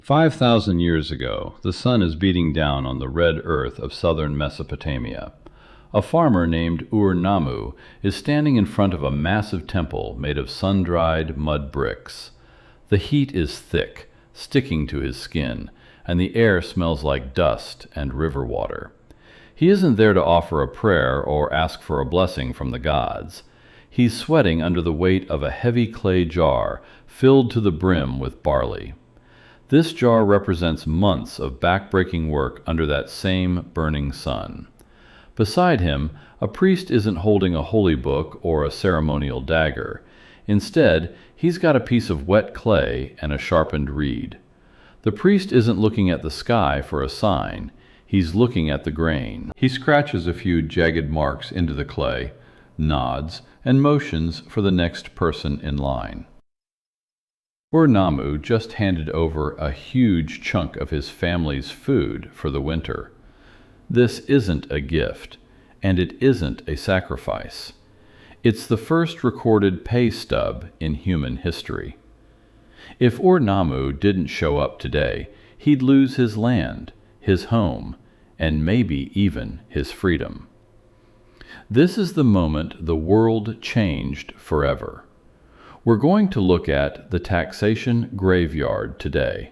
5,000 years ago, the sun is beating down on the red earth of southern Mesopotamia. A farmer named Ur-Nammu is standing in front of a massive temple made of sun-dried mud bricks. The heat is thick, sticking to his skin, and the air smells like dust and river water. He isn't there to offer a prayer or ask for a blessing from the gods. He's sweating under the weight of a heavy clay jar filled to the brim with barley. This jar represents months of back-breaking work under that same burning sun. Beside him, a priest isn't holding a holy book or a ceremonial dagger. Instead, he's got a piece of wet clay and a sharpened reed. The priest isn't looking at the sky for a sign. He's looking at the grain. He scratches a few jagged marks into the clay, nods, and motions for the next person in line. Ur-Nammu just handed over a huge chunk of his family's food for the winter. This isn't a gift, and it isn't a sacrifice. It's the first recorded pay stub in human history. If Ur-Nammu didn't show up today, he'd lose his land, his home, and maybe even his freedom. This is the moment the world changed forever. We're going to look at the taxation graveyard today.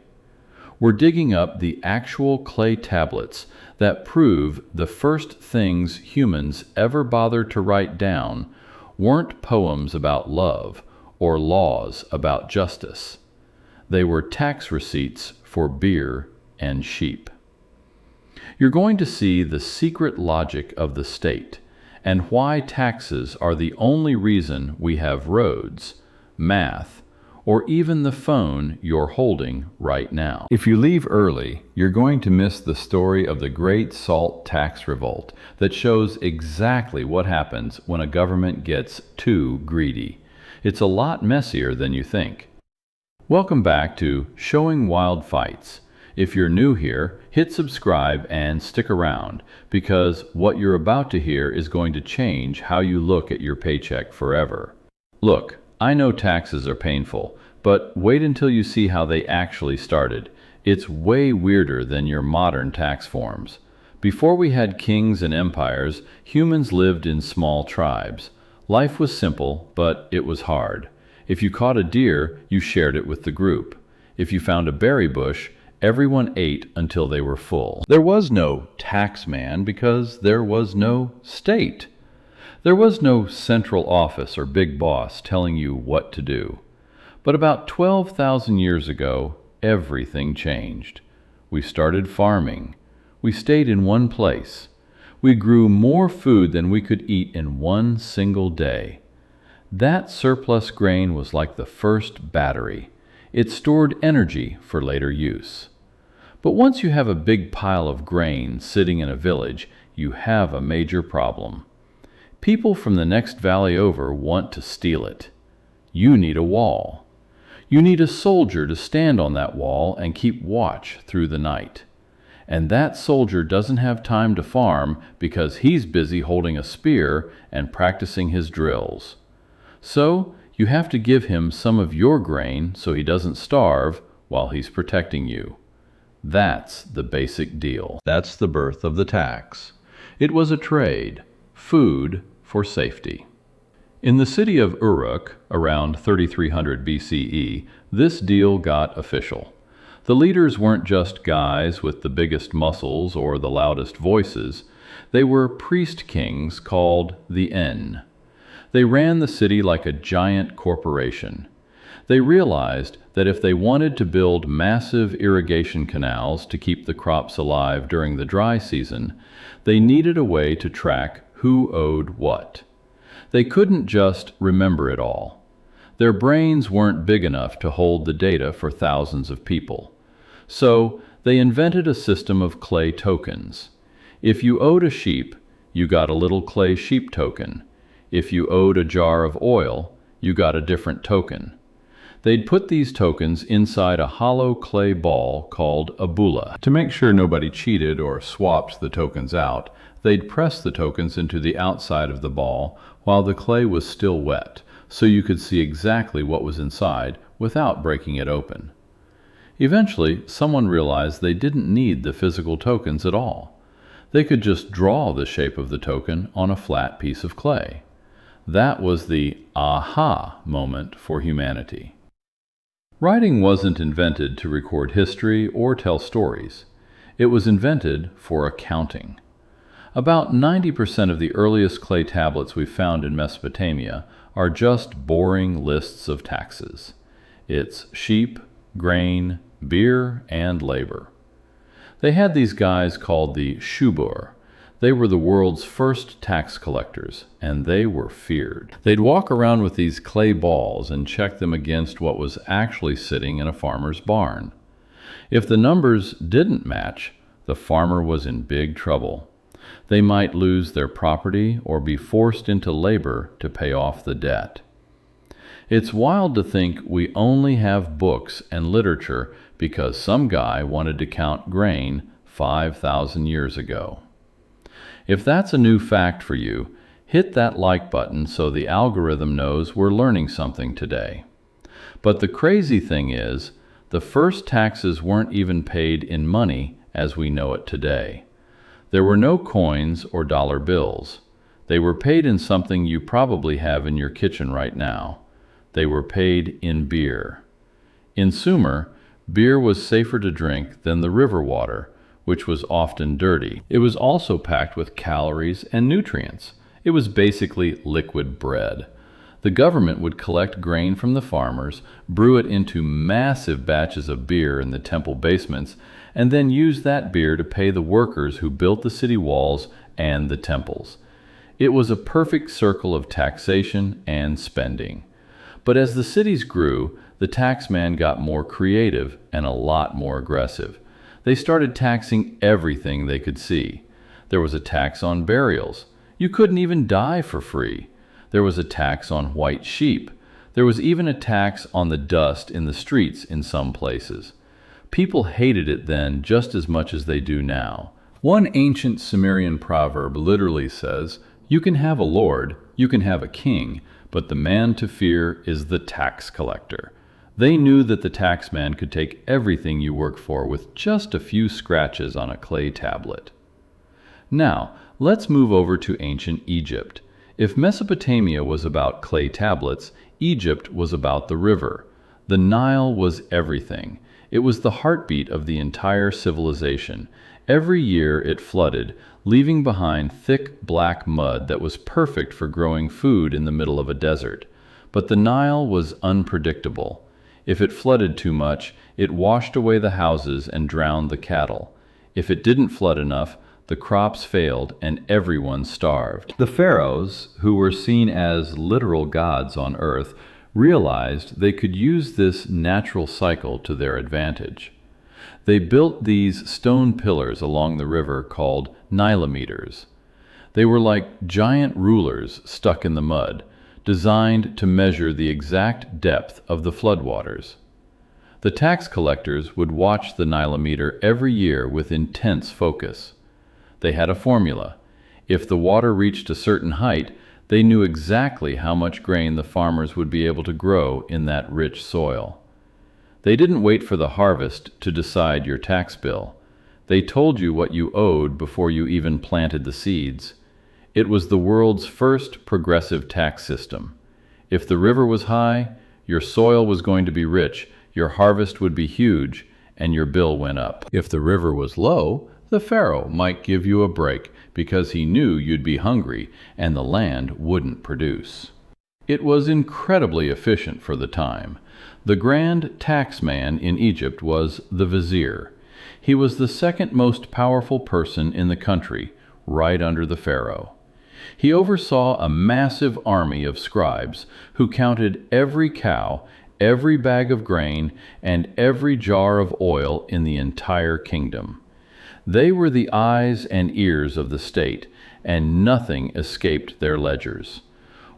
We're digging up the actual clay tablets that prove the first things humans ever bothered to write down weren't poems about love or laws about justice. They were tax receipts for beer and sheep. You're going to see the secret logic of the state and why taxes are the only reason we have roads, math, or even the phone you're holding right now. If you leave early, you're going to miss the story of the Great Salt Tax Revolt that shows exactly what happens when a government gets too greedy. It's a lot messier than you think. Welcome back to Showing Wild Fights. If you're new here, hit subscribe and stick around, because what you're about to hear is going to change how you look at your paycheck forever. Look, I know taxes are painful, but wait until you see how they actually started. It's way weirder than your modern tax forms. Before we had kings and empires, humans lived in small tribes. Life was simple, but it was hard. If you caught a deer, you shared it with the group. If you found a berry bush, everyone ate until they were full. There was no tax man because there was no state. There was no central office or big boss telling you what to do. But about 12,000 years ago, everything changed. We started farming. We stayed in one place. We grew more food than we could eat in one single day. That surplus grain was like the first battery. It stored energy for later use. But once you have a big pile of grain sitting in a village, you have a major problem. People from the next valley over want to steal it. You need a wall. You need a soldier to stand on that wall and keep watch through the night. And that soldier doesn't have time to farm because he's busy holding a spear and practicing his drills. So you have to give him some of your grain so he doesn't starve while he's protecting you. That's the basic deal. That's the birth of the tax. It was a trade. Food for safety. In the city of Uruk, around 3300 BCE, this deal got official. The leaders weren't just guys with the biggest muscles or the loudest voices. They were priest kings called the En. They ran the city like a giant corporation. They realized that if they wanted to build massive irrigation canals to keep the crops alive during the dry season, they needed a way to track who owed what. They couldn't just remember it all. Their brains weren't big enough to hold the data for thousands of people. So they invented a system of clay tokens. If you owed a sheep, you got a little clay sheep token. If you owed a jar of oil, you got a different token. They'd put these tokens inside a hollow clay ball called a bulla. To make sure nobody cheated or swapped the tokens out, they'd press the tokens into the outside of the ball while the clay was still wet, so you could see exactly what was inside without breaking it open. Eventually, someone realized they didn't need the physical tokens at all. They could just draw the shape of the token on a flat piece of clay. That was the aha moment for humanity. Writing wasn't invented to record history or tell stories. It was invented for accounting. About 90% of the earliest clay tablets we found in Mesopotamia are just boring lists of taxes. It's sheep, grain, beer, and labor. They had these guys called the shubur. They were the world's first tax collectors, and they were feared. They'd walk around with these clay balls and check them against what was actually sitting in a farmer's barn. If the numbers didn't match, the farmer was in big trouble. They might lose their property or be forced into labor to pay off the debt. It's wild to think we only have books and literature because some guy wanted to count grain 5,000 years ago. If that's a new fact for you, hit that like button so the algorithm knows we're learning something today. But the crazy thing is, the first taxes weren't even paid in money as we know it today. There were no coins or dollar bills. They were paid in something you probably have in your kitchen right now. They were paid in beer. In Sumer, beer was safer to drink than the river water, which was often dirty. It was also packed with calories and nutrients. It was basically liquid bread. The government would collect grain from the farmers, brew it into massive batches of beer in the temple basements, and then use that beer to pay the workers who built the city walls and the temples. It was a perfect circle of taxation and spending. But as the cities grew, the taxman got more creative and a lot more aggressive. They started taxing everything they could see. There was a tax on burials. You couldn't even die for free. There was a tax on white sheep. There was even a tax on the dust in the streets in some places. People hated it then just as much as they do now. One ancient Sumerian proverb literally says, "You can have a lord, you can have a king, but the man to fear is the tax collector." They knew that the taxman could take everything you work for with just a few scratches on a clay tablet. Now, let's move over to ancient Egypt. If Mesopotamia was about clay tablets, Egypt was about the river. The Nile was everything. It was the heartbeat of the entire civilization. Every year it flooded, leaving behind thick black mud that was perfect for growing food in the middle of a desert. But the Nile was unpredictable. If it flooded too much, it washed away the houses and drowned the cattle. If it didn't flood enough, the crops failed and everyone starved. The pharaohs, who were seen as literal gods on earth, realized they could use this natural cycle to their advantage. They built these stone pillars along the river called nilometers. They were like giant rulers stuck in the mud, designed to measure the exact depth of the floodwaters. The tax collectors would watch the nilometer every year with intense focus. They had a formula. If the water reached a certain height, they knew exactly how much grain the farmers would be able to grow in that rich soil. They didn't wait for the harvest to decide your tax bill. They told you what you owed before you even planted the seeds. It was the world's first progressive tax system. If the river was high, your soil was going to be rich, your harvest would be huge, and your bill went up. If the river was low, the pharaoh might give you a break because he knew you'd be hungry and the land wouldn't produce. It was incredibly efficient for the time. The grand taxman in Egypt was the vizier. He was the second most powerful person in the country, right under the pharaoh. He oversaw a massive army of scribes who counted every cow, every bag of grain, and every jar of oil in the entire kingdom. They were the eyes and ears of the state, and nothing escaped their ledgers.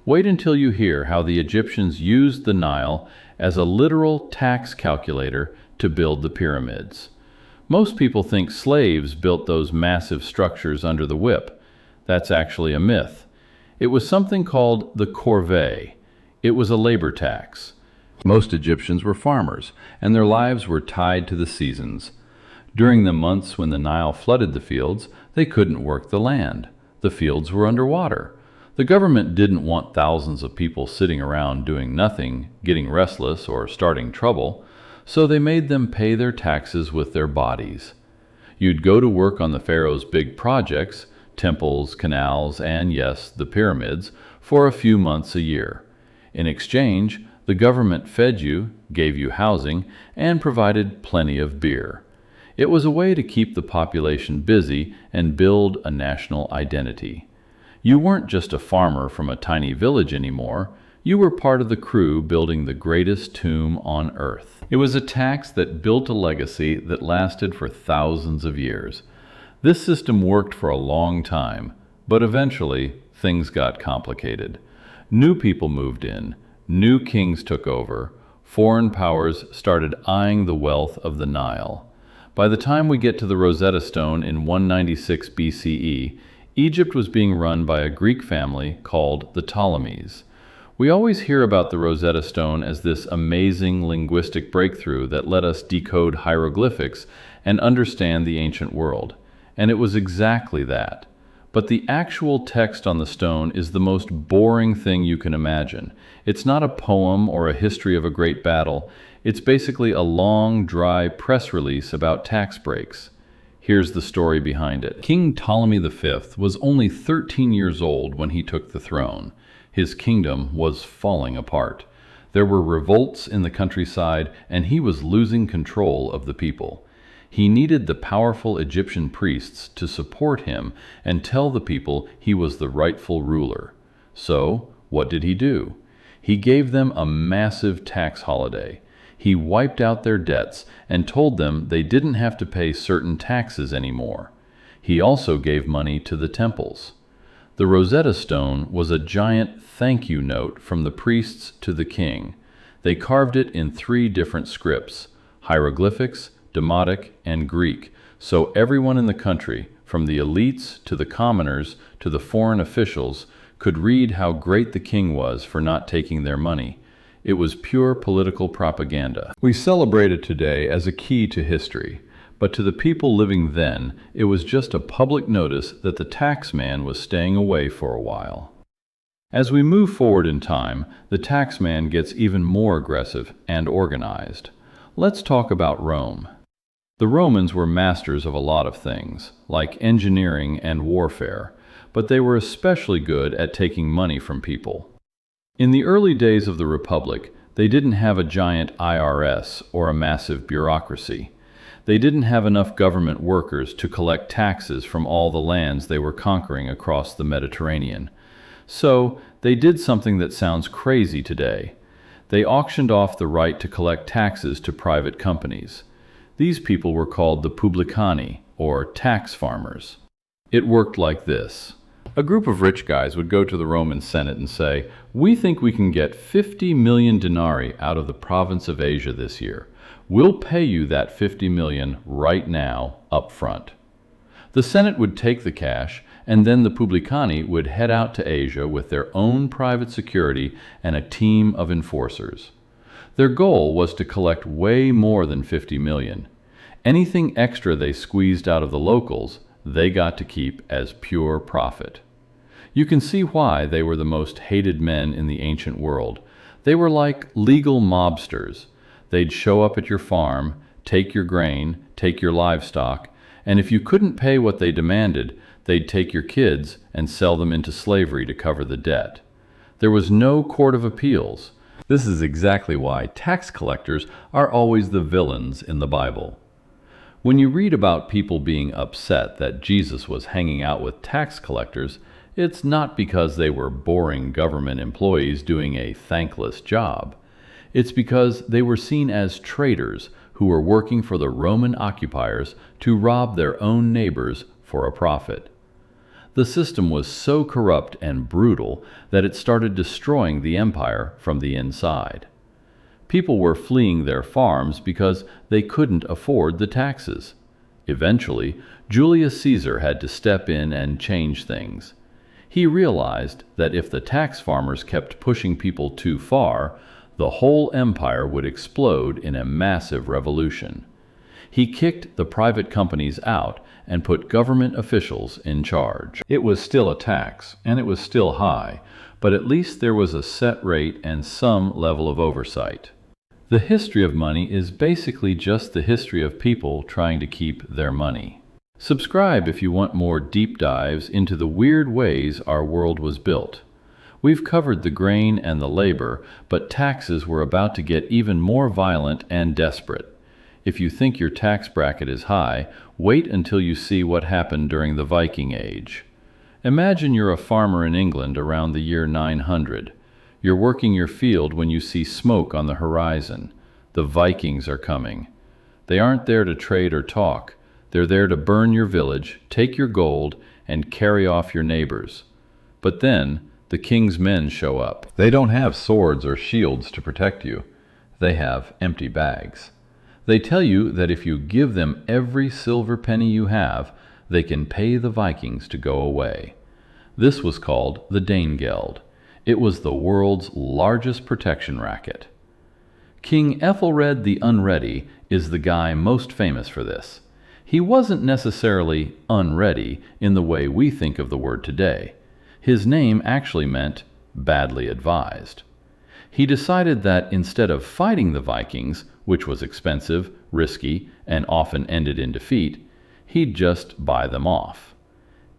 Wait until you hear how the Egyptians used the Nile as a literal tax calculator to build the pyramids. Most people think slaves built those massive structures under the whip. That's actually a myth. It was something called the corvée. It was a labor tax. Most Egyptians were farmers, and their lives were tied to the seasons. During the months when the Nile flooded the fields, they couldn't work the land. The fields were underwater. The government didn't want thousands of people sitting around doing nothing, getting restless, or starting trouble, so they made them pay their taxes with their bodies. You'd go to work on the pharaoh's big projects, temples, canals, and yes, the pyramids, for a few months a year. In exchange, the government fed you, gave you housing, and provided plenty of beer. It was a way to keep the population busy and build a national identity. You weren't just a farmer from a tiny village anymore. You were part of the crew building the greatest tomb on earth. It was a tax that built a legacy that lasted for thousands of years. This system worked for a long time, but eventually things got complicated. New people moved in, new kings took over, foreign powers started eyeing the wealth of the Nile. By the time we get to the Rosetta Stone in 196 BCE, Egypt was being run by a Greek family called the Ptolemies. We always hear about the Rosetta Stone as this amazing linguistic breakthrough that let us decode hieroglyphics and understand the ancient world. And it was exactly that. But the actual text on the stone is the most boring thing you can imagine. It's not a poem or a history of a great battle. It's basically a long, dry press release about tax breaks. Here's the story behind it. King Ptolemy V was only 13 years old when he took the throne. His kingdom was falling apart. There were revolts in the countryside, and he was losing control of the people. He needed the powerful Egyptian priests to support him and tell the people he was the rightful ruler. So, what did he do? He gave them a massive tax holiday. He wiped out their debts and told them they didn't have to pay certain taxes anymore. He also gave money to the temples. The Rosetta Stone was a giant thank you note from the priests to the king. They carved it in 3 different scripts: hieroglyphics, Demotic, and Greek, so everyone in the country, from the elites to the commoners to the foreign officials, could read how great the king was for not taking their money. It was pure political propaganda. We celebrate it today as a key to history, but to the people living then, it was just a public notice that the tax man was staying away for a while. As we move forward in time, the tax man gets even more aggressive and organized. Let's talk about Rome. The Romans were masters of a lot of things, like engineering and warfare, but they were especially good at taking money from people. In the early days of the Republic, they didn't have a giant IRS or a massive bureaucracy. They didn't have enough government workers to collect taxes from all the lands they were conquering across the Mediterranean. So, they did something that sounds crazy today. They auctioned off the right to collect taxes to private companies. These people were called the publicani, or tax farmers. It worked like this. A group of rich guys would go to the Roman Senate and say, "We think we can get 50 million denarii out of the province of Asia this year. We'll pay you that 50 million right now, up front." The Senate would take the cash, and then the publicani would head out to Asia with their own private security and a team of enforcers. Their goal was to collect way more than 50 million. Anything extra they squeezed out of the locals, they got to keep as pure profit. You can see why they were the most hated men in the ancient world. They were like legal mobsters. They'd show up at your farm, take your grain, take your livestock, and if you couldn't pay what they demanded, they'd take your kids and sell them into slavery to cover the debt. There was no court of appeals. This is exactly why tax collectors are always the villains in the Bible. When you read about people being upset that Jesus was hanging out with tax collectors, it's not because they were boring government employees doing a thankless job. It's because they were seen as traitors who were working for the Roman occupiers to rob their own neighbors for a profit. The system was so corrupt and brutal that it started destroying the empire from the inside. People were fleeing their farms because they couldn't afford the taxes. Eventually, Julius Caesar had to step in and change things. He realized that if the tax farmers kept pushing people too far, the whole empire would explode in a massive revolution. He kicked the private companies out and put government officials in charge. It was still a tax, and it was still high, but at least there was a set rate and some level of oversight. The history of money is basically just the history of people trying to keep their money. Subscribe if you want more deep dives into the weird ways our world was built. We've covered the grain and the labor, but taxes were about to get even more violent and desperate. If you think your tax bracket is high, wait until you see what happened during the Viking Age. Imagine you're a farmer in England around the year 900. You're working your field when you see smoke on the horizon. The Vikings are coming. They aren't there to trade or talk. They're there to burn your village, take your gold, and carry off your neighbors. But then, the king's men show up. They don't have swords or shields to protect you. They have empty bags. They tell you that if you give them every silver penny you have, they can pay the Vikings to go away. This was called the Danegeld. It was the world's largest protection racket. King Ethelred the Unready is the guy most famous for this. He wasn't necessarily unready in the way we think of the word today. His name actually meant badly advised. He decided that instead of fighting the Vikings, which was expensive, risky, and often ended in defeat, he'd just buy them off.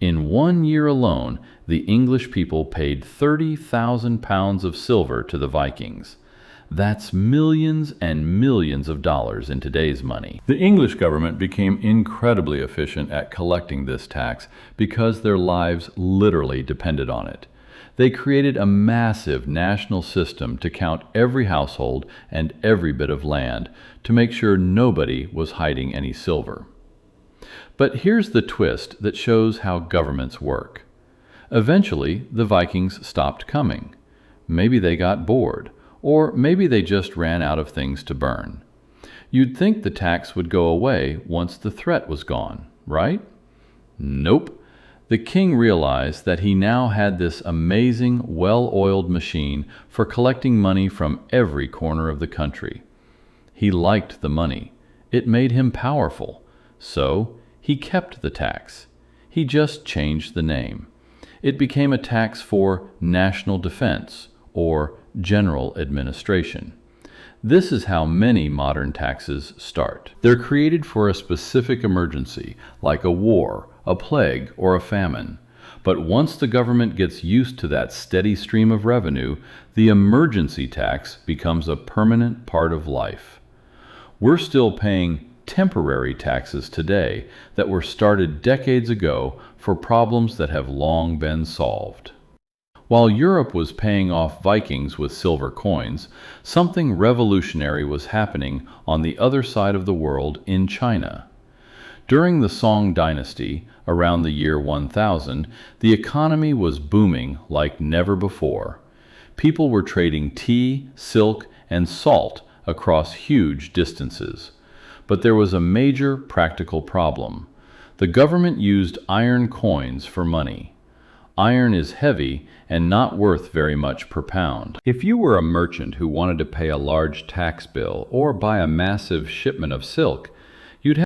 In 1 year alone, the English people paid 30,000 pounds of silver to the Vikings. That's millions and millions of dollars in today's money. The English government became incredibly efficient at collecting this tax because their lives literally depended on it. They created a massive national system to count every household and every bit of land to make sure nobody was hiding any silver. But here's the twist that shows how governments work. Eventually, the Vikings stopped coming. Maybe they got bored, or maybe they just ran out of things to burn. You'd think the tax would go away once the threat was gone, right? Nope. The king realized that he now had this amazing, well-oiled machine for collecting money from every corner of the country. He liked the money. It made him powerful. So, he kept the tax. He just changed the name. It became a tax for national defense, or general administration. This is how many modern taxes start. They're created for a specific emergency, like a war, a plague, or a famine. But once the government gets used to that steady stream of revenue, the emergency tax becomes a permanent part of life. We're still paying temporary taxes today that were started decades ago for problems that have long been solved. While Europe was paying off Vikings with silver coins, something revolutionary was happening on the other side of the world in China. During the Song dynasty, around the year 1000, the economy was booming like never before. People were trading tea, silk, and salt across huge distances. But there was a major practical problem. The government used iron coins for money. Iron is heavy and not worth very much per pound. If you were a merchant who wanted to pay a large tax bill or buy a massive shipment of silk,